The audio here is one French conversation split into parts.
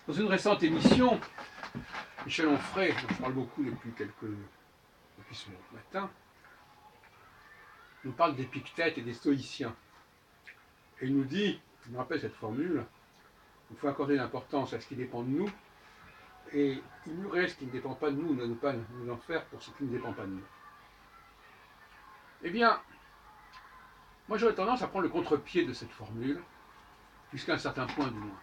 Dans une récente émission, Michel Onfray, dont je parle beaucoup depuis ce matin, nous parle d'Épictète et des stoïciens. Et il nous dit, il me rappelle cette formule, il faut accorder l'importance à ce qui dépend de nous, et ignorer ce qui ne dépend pas de nous, ne pas nous en faire pour ce qui ne dépend pas de nous. Eh bien, moi j'aurais tendance à prendre le contre-pied de cette formule, jusqu'à un certain point du moins.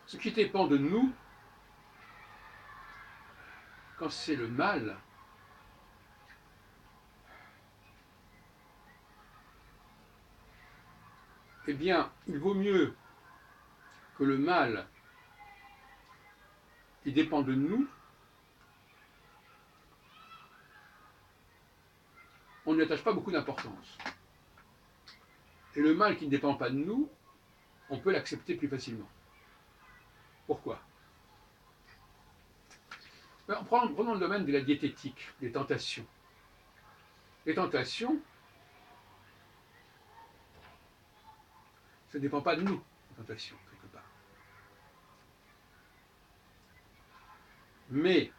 Ce qui dépend de nous, quand c'est le mal, eh bien, il vaut mieux que le mal, il dépend de nous, on n'y attache pas beaucoup d'importance. Et le mal qui ne dépend pas de nous, on peut l'accepter plus facilement. Pourquoi ? Prenons le domaine de la diététique, des tentations. Les tentations, ça ne dépend pas de nous, les tentations, quelque part. Mais,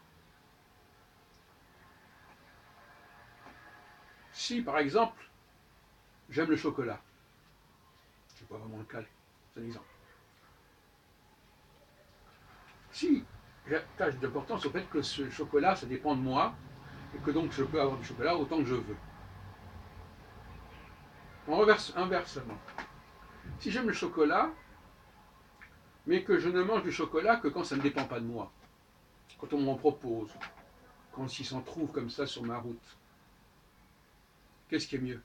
si par exemple, j'aime le chocolat, c'est pas vraiment le cas, c'est un exemple. Si j'attache d'importance au fait que ce chocolat, ça dépend de moi, et que donc je peux avoir du chocolat autant que je veux. Inversement, si j'aime le chocolat, mais que je ne mange du chocolat que quand ça ne dépend pas de moi, quand on m'en propose, quand il s'en trouve comme ça sur ma route, qu'est-ce qui est mieux ?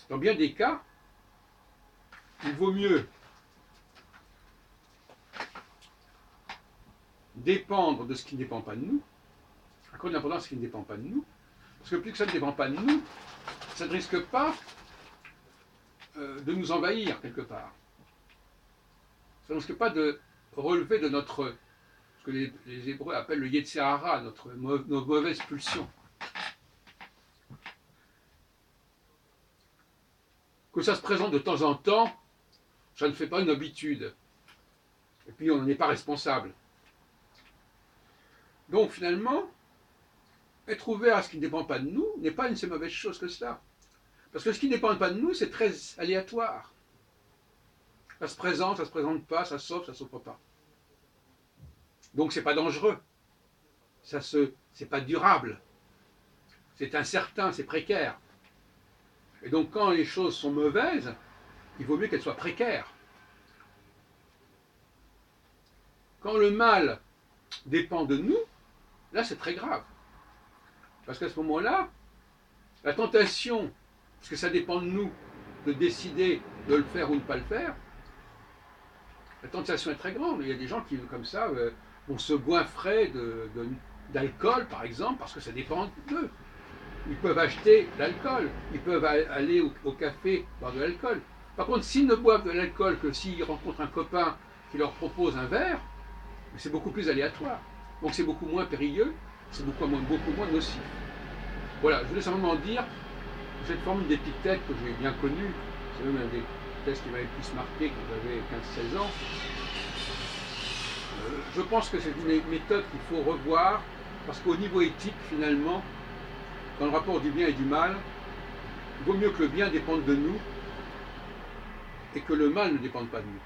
Dans bien des cas, il vaut mieux dépendre de ce qui ne dépend pas de nous, accorder l'importance à ce qui ne dépend pas de nous, parce que plus que ça ne dépend pas de nous, ça ne risque pas de nous envahir quelque part. Ça ne risque pas de relever de notre, ce que les Hébreux appellent le Yetzer Hara, nos mauvaises pulsions. Que ça se présente de temps en temps, ça ne fait pas une habitude. Et puis on n'en est pas responsable. Donc finalement, être ouvert à ce qui ne dépend pas de nous n'est pas une si mauvaise chose que cela. Parce que ce qui ne dépend pas de nous, c'est très aléatoire. Ça se présente pas, ça s'offre pas. Donc c'est pas dangereux. C'est pas durable. C'est incertain, c'est précaire. Et donc quand les choses sont mauvaises, il vaut mieux qu'elles soient précaires. Quand le mal dépend de nous, là c'est très grave. Parce qu'à ce moment-là, la tentation, parce que ça dépend de nous, de décider de le faire ou de ne pas le faire, la tentation est très grande. Il y a des gens qui, comme ça, vont se goinfrer d'alcool, par exemple, parce que ça dépend d'eux. Ils peuvent acheter de l'alcool, ils peuvent aller au café boire de l'alcool. Par contre, s'ils ne boivent de l'alcool que s'ils rencontrent un copain qui leur propose un verre, c'est beaucoup plus aléatoire. Donc c'est beaucoup moins périlleux, c'est beaucoup moins nocif. Voilà, je voulais simplement dire, cette formule d'Épictète que j'ai bien connue, c'est même un des textes qui m'avait le plus marqué quand j'avais 15-16 ans, je pense que c'est une méthode qu'il faut revoir, parce qu'au niveau éthique, finalement, dans le rapport du bien et du mal, il vaut mieux que le bien dépende de nous et que le mal ne dépende pas de nous.